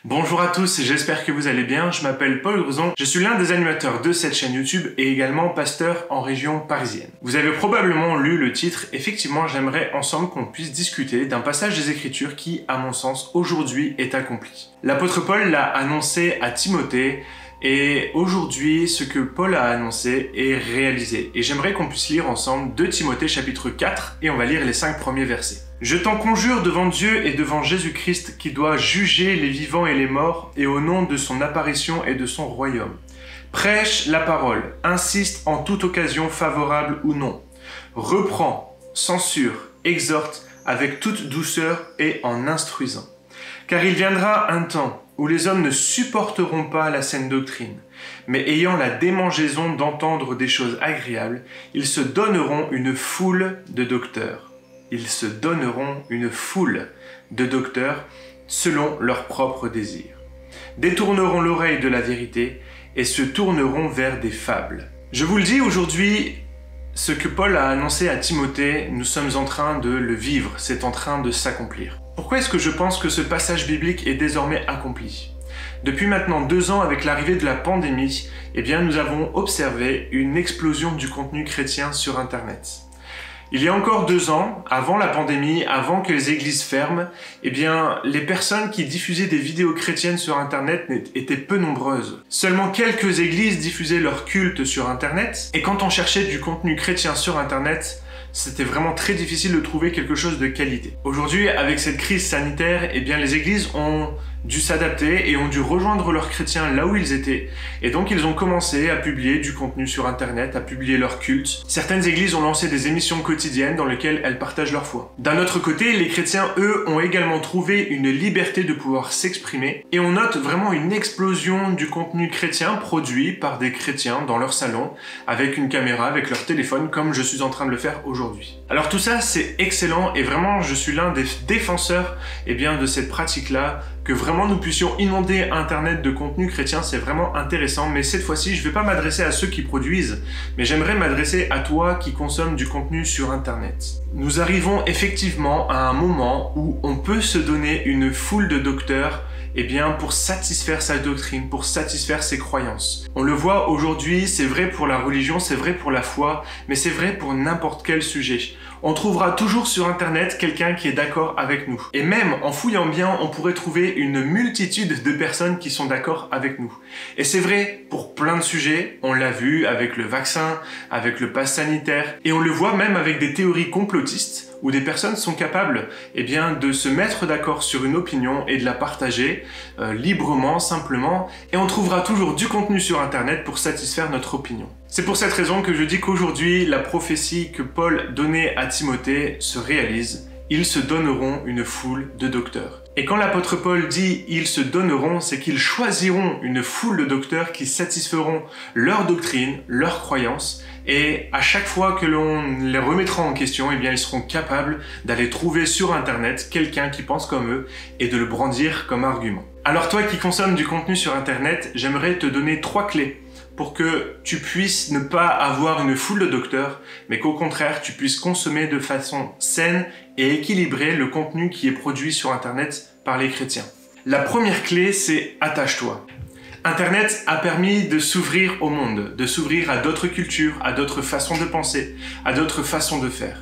Bonjour à tous, j'espère que vous allez bien, je m'appelle Paul Grezon, je suis l'un des animateurs de cette chaîne YouTube et également pasteur en région parisienne. Vous avez probablement lu le titre, effectivement j'aimerais ensemble qu'on puisse discuter d'un passage des Écritures qui, à mon sens, aujourd'hui est accompli. L'apôtre Paul l'a annoncé à Timothée, et aujourd'hui, ce que Paul a annoncé est réalisé. Et j'aimerais qu'on puisse lire ensemble 2 Timothée chapitre 4 et on va lire les 5 premiers versets. « Je t'en conjure devant Dieu et devant Jésus-Christ qui doit juger les vivants et les morts et au nom de son apparition et de son royaume. Prêche la parole, insiste en toute occasion favorable ou non. Reprend, censure, exhorte avec toute douceur et en instruisant. Car il viendra un temps où les hommes ne supporteront pas la saine doctrine, mais ayant la démangeaison d'entendre des choses agréables, ils se donneront une foule de docteurs. Ils se donneront une foule de docteurs selon leurs propres désirs. Détourneront l'oreille de la vérité et se tourneront vers des fables. » Je vous le dis aujourd'hui, ce que Paul a annoncé à Timothée, nous sommes en train de le vivre, c'est en train de s'accomplir. Pourquoi est-ce que je pense que ce passage biblique est désormais accompli? Depuis maintenant 2 ans, avec l'arrivée de la pandémie, nous avons observé une explosion du contenu chrétien sur Internet. Il y a encore 2 ans, avant la pandémie, avant que les églises ferment, les personnes qui diffusaient des vidéos chrétiennes sur Internet étaient peu nombreuses. Seulement quelques églises diffusaient leur culte sur Internet, et quand on cherchait du contenu chrétien sur Internet, c'était vraiment très difficile de trouver quelque chose de qualité. Aujourd'hui, avec cette crise sanitaire, les églises ont dû s'adapter et ont dû rejoindre leurs chrétiens là où ils étaient. Et donc, ils ont commencé à publier du contenu sur Internet, à publier leur culte. Certaines églises ont lancé des émissions quotidiennes dans lesquelles elles partagent leur foi. D'un autre côté, les chrétiens, eux, ont également trouvé une liberté de pouvoir s'exprimer. Et on note vraiment une explosion du contenu chrétien produit par des chrétiens dans leur salon, avec une caméra, avec leur téléphone, comme je suis en train de le faire aujourd'hui. Alors tout ça, c'est excellent et vraiment, je suis l'un des défenseurs de cette pratique-là, que vraiment nous puissions inonder Internet de contenu chrétien, c'est vraiment intéressant, mais cette fois-ci, je ne vais pas m'adresser à ceux qui produisent, mais j'aimerais m'adresser à toi qui consomme du contenu sur Internet. Nous arrivons effectivement à un moment où on peut se donner une foule de docteurs pour satisfaire sa doctrine, pour satisfaire ses croyances. On le voit aujourd'hui, c'est vrai pour la religion, c'est vrai pour la foi, mais c'est vrai pour n'importe quel sujet. On trouvera toujours sur Internet quelqu'un qui est d'accord avec nous. Et même en fouillant bien, on pourrait trouver une multitude de personnes qui sont d'accord avec nous. Et c'est vrai pour plein de sujets, on l'a vu avec le vaccin, avec le pass sanitaire, et on le voit même avec des théories complotistes, où des personnes sont capables de se mettre d'accord sur une opinion et de la partager librement, simplement, et on trouvera toujours du contenu sur Internet pour satisfaire notre opinion. C'est pour cette raison que je dis qu'aujourd'hui, la prophétie que Paul donnait à Timothée se réalise. Ils se donneront une foule de docteurs. Et quand l'apôtre Paul dit « ils se donneront », c'est qu'ils choisiront une foule de docteurs qui satisferont leur doctrine, leurs croyances, et à chaque fois que l'on les remettra en question, ils seront capables d'aller trouver sur Internet quelqu'un qui pense comme eux et de le brandir comme argument. Alors toi qui consommes du contenu sur Internet, j'aimerais te donner 3 clés pour que tu puisses ne pas avoir une foule de docteurs, mais qu'au contraire, tu puisses consommer de façon saine et équilibrée le contenu qui est produit sur Internet par les chrétiens. La première clé, c'est attache-toi. Internet a permis de s'ouvrir au monde, de s'ouvrir à d'autres cultures, à d'autres façons de penser, à d'autres façons de faire.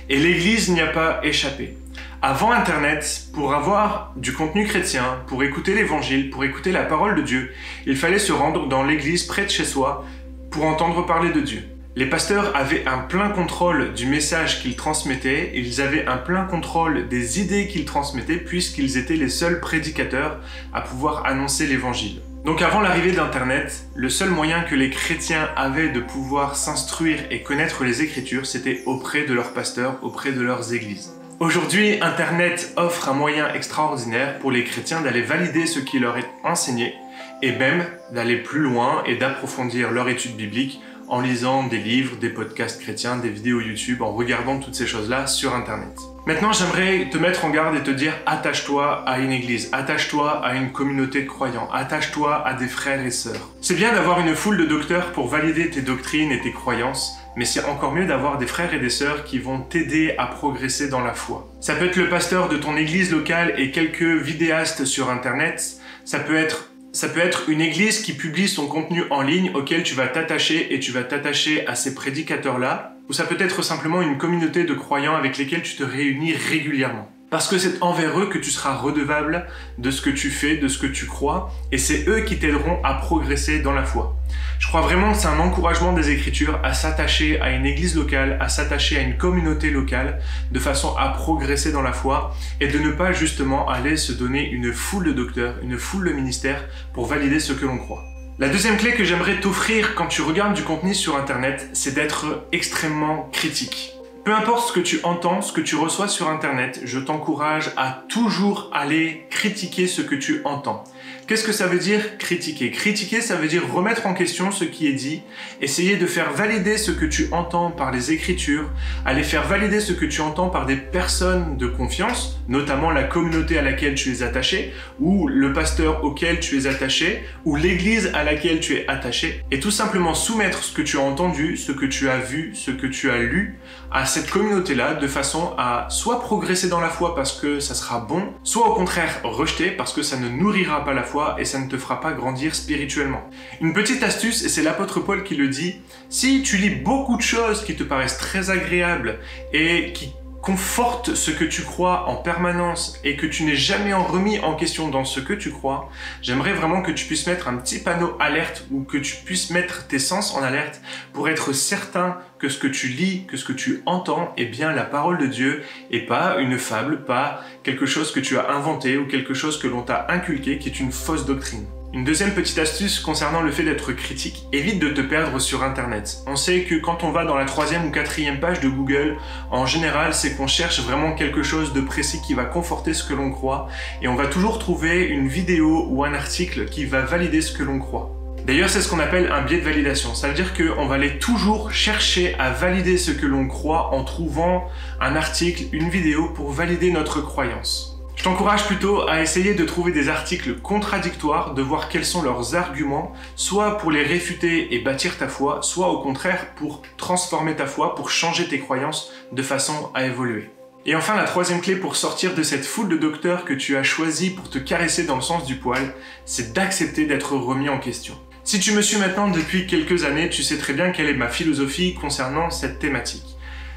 Et l'Église n'y a pas échappé. Avant Internet, pour avoir du contenu chrétien, pour écouter l'Évangile, pour écouter la parole de Dieu, il fallait se rendre dans l'église près de chez soi pour entendre parler de Dieu. Les pasteurs avaient un plein contrôle du message qu'ils transmettaient, ils avaient un plein contrôle des idées qu'ils transmettaient puisqu'ils étaient les seuls prédicateurs à pouvoir annoncer l'Évangile. Donc avant l'arrivée d'Internet, le seul moyen que les chrétiens avaient de pouvoir s'instruire et connaître les Écritures, c'était auprès de leurs pasteurs, auprès de leurs églises. Aujourd'hui, Internet offre un moyen extraordinaire pour les chrétiens d'aller valider ce qui leur est enseigné et même d'aller plus loin et d'approfondir leur étude biblique en lisant des livres, des podcasts chrétiens, des vidéos YouTube, en regardant toutes ces choses-là sur Internet. Maintenant, j'aimerais te mettre en garde et te dire attache-toi à une église, attache-toi à une communauté de croyants, attache-toi à des frères et sœurs. C'est bien d'avoir une foule de docteurs pour valider tes doctrines et tes croyances, mais c'est encore mieux d'avoir des frères et des sœurs qui vont t'aider à progresser dans la foi. Ça peut être le pasteur de ton église locale et quelques vidéastes sur Internet. Ça peut être une église qui publie son contenu en ligne auquel tu vas t'attacher et tu vas t'attacher à ces prédicateurs-là. Ou ça peut être simplement une communauté de croyants avec lesquels tu te réunis régulièrement. Parce que c'est envers eux que tu seras redevable de ce que tu fais, de ce que tu crois, et c'est eux qui t'aideront à progresser dans la foi. Je crois vraiment que c'est un encouragement des Écritures à s'attacher à une église locale, à s'attacher à une communauté locale, de façon à progresser dans la foi, et de ne pas justement aller se donner une foule de docteurs, une foule de ministères pour valider ce que l'on croit. La deuxième clé que j'aimerais t'offrir quand tu regardes du contenu sur Internet, c'est d'être extrêmement critique. Peu importe ce que tu entends, ce que tu reçois sur Internet, je t'encourage à toujours aller critiquer ce que tu entends. Qu'est-ce que ça veut dire critiquer? Critiquer, ça veut dire remettre en question ce qui est dit, essayer de faire valider ce que tu entends par les Écritures, aller faire valider ce que tu entends par des personnes de confiance, notamment la communauté à laquelle tu es attaché, ou le pasteur auquel tu es attaché, ou l'église à laquelle tu es attaché, et tout simplement soumettre ce que tu as entendu, ce que tu as vu, ce que tu as lu, à cette communauté-là, de façon à soit progresser dans la foi parce que ça sera bon, soit au contraire rejeter parce que ça ne nourrira pas la foi et ça ne te fera pas grandir spirituellement. Une petite astuce, et c'est l'apôtre Paul qui le dit, si tu lis beaucoup de choses qui te paraissent très agréables et qui conforte ce que tu crois en permanence et que tu n'es jamais remis en question dans ce que tu crois, j'aimerais vraiment que tu puisses mettre un petit panneau alerte ou que tu puisses mettre tes sens en alerte pour être certain que ce que tu lis, que ce que tu entends est bien la parole de Dieu et pas une fable, pas quelque chose que tu as inventé ou quelque chose que l'on t'a inculqué qui est une fausse doctrine. Une deuxième petite astuce concernant le fait d'être critique, évite de te perdre sur Internet. On sait que quand on va dans la 3e ou 4e page de Google, en général, c'est qu'on cherche vraiment quelque chose de précis qui va conforter ce que l'on croit, et on va toujours trouver une vidéo ou un article qui va valider ce que l'on croit. D'ailleurs, c'est ce qu'on appelle un biais de validation. Ça veut dire qu'on va aller toujours chercher à valider ce que l'on croit en trouvant un article, une vidéo pour valider notre croyance. Je t'encourage plutôt à essayer de trouver des articles contradictoires, de voir quels sont leurs arguments, soit pour les réfuter et bâtir ta foi, soit au contraire pour transformer ta foi, pour changer tes croyances de façon à évoluer. Et enfin, la troisième clé pour sortir de cette foule de docteurs que tu as choisi pour te caresser dans le sens du poil, c'est d'accepter d'être remis en question. Si tu me suis maintenant depuis quelques années, tu sais très bien quelle est ma philosophie concernant cette thématique.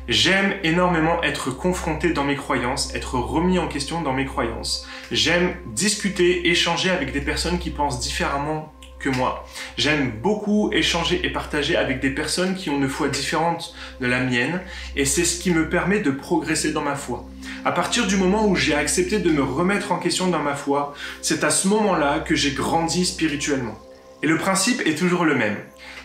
J'aime énormément être confronté dans mes croyances, être remis en question dans mes croyances. J'aime discuter, échanger avec des personnes qui pensent différemment que moi. J'aime beaucoup échanger et partager avec des personnes qui ont une foi différente de la mienne et c'est ce qui me permet de progresser dans ma foi. À partir du moment où j'ai accepté de me remettre en question dans ma foi, c'est à ce moment-là que j'ai grandi spirituellement. Et le principe est toujours le même.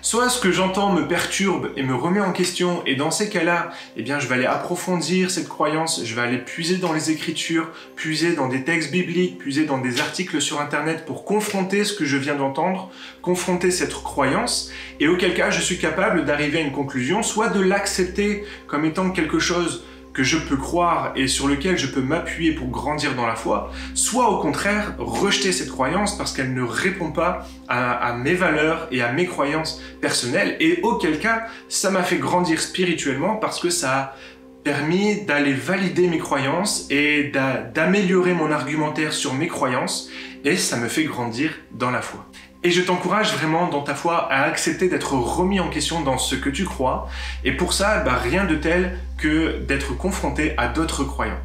Soit ce que j'entends me perturbe et me remet en question, et dans ces cas-là, eh bien, je vais aller approfondir cette croyance, je vais aller puiser dans les Écritures, puiser dans des textes bibliques, puiser dans des articles sur Internet pour confronter ce que je viens d'entendre, confronter cette croyance, et auquel cas je suis capable d'arriver à une conclusion, soit de l'accepter comme étant quelque chose que je peux croire et sur lequel je peux m'appuyer pour grandir dans la foi, soit au contraire rejeter cette croyance parce qu'elle ne répond pas à mes valeurs et à mes croyances personnelles, et auquel cas ça m'a fait grandir spirituellement parce que ça a permis d'aller valider mes croyances et d'améliorer mon argumentaire sur mes croyances, et ça me fait grandir dans la foi. Et je t'encourage vraiment dans ta foi à accepter d'être remis en question dans ce que tu crois. Et pour ça, rien de tel que d'être confronté à d'autres croyants.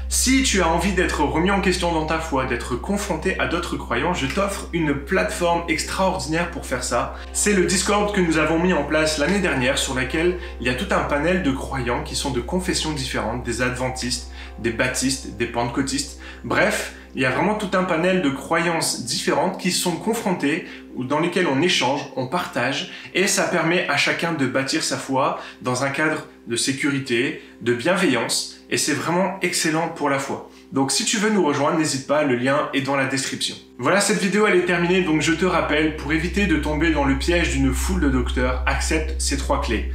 Si tu as envie d'être remis en question dans ta foi, d'être confronté à d'autres croyants, je t'offre une plateforme extraordinaire pour faire ça. C'est le Discord que nous avons mis en place l'année dernière, sur laquelle il y a tout un panel de croyants qui sont de confessions différentes, des adventistes, des baptistes, des pentecôtistes, bref, il y a vraiment tout un panel de croyances différentes qui sont confrontées, ou dans lesquelles on échange, on partage, et ça permet à chacun de bâtir sa foi dans un cadre de sécurité, de bienveillance, et c'est vraiment excellent pour la foi. Donc si tu veux nous rejoindre, n'hésite pas, le lien est dans la description. Voilà, cette vidéo elle est terminée, donc je te rappelle, pour éviter de tomber dans le piège d'une foule de docteurs, accepte ces 3 clés.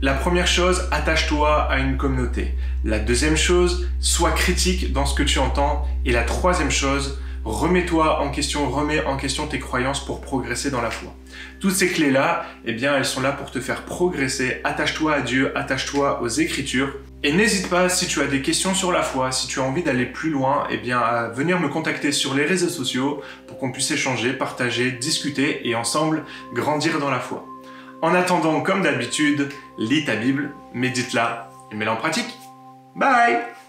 La première chose, attache-toi à une communauté. La deuxième chose, sois critique dans ce que tu entends. Et la troisième chose, remets-toi en question, remets en question tes croyances pour progresser dans la foi. Toutes ces clés-là, eh bien, elles sont là pour te faire progresser. Attache-toi à Dieu, attache-toi aux Écritures. Et n'hésite pas, si tu as des questions sur la foi, si tu as envie d'aller plus loin, eh bien, à venir me contacter sur les réseaux sociaux pour qu'on puisse échanger, partager, discuter et ensemble grandir dans la foi. En attendant, comme d'habitude, lis ta Bible, médite-la et mets-la en pratique. Bye!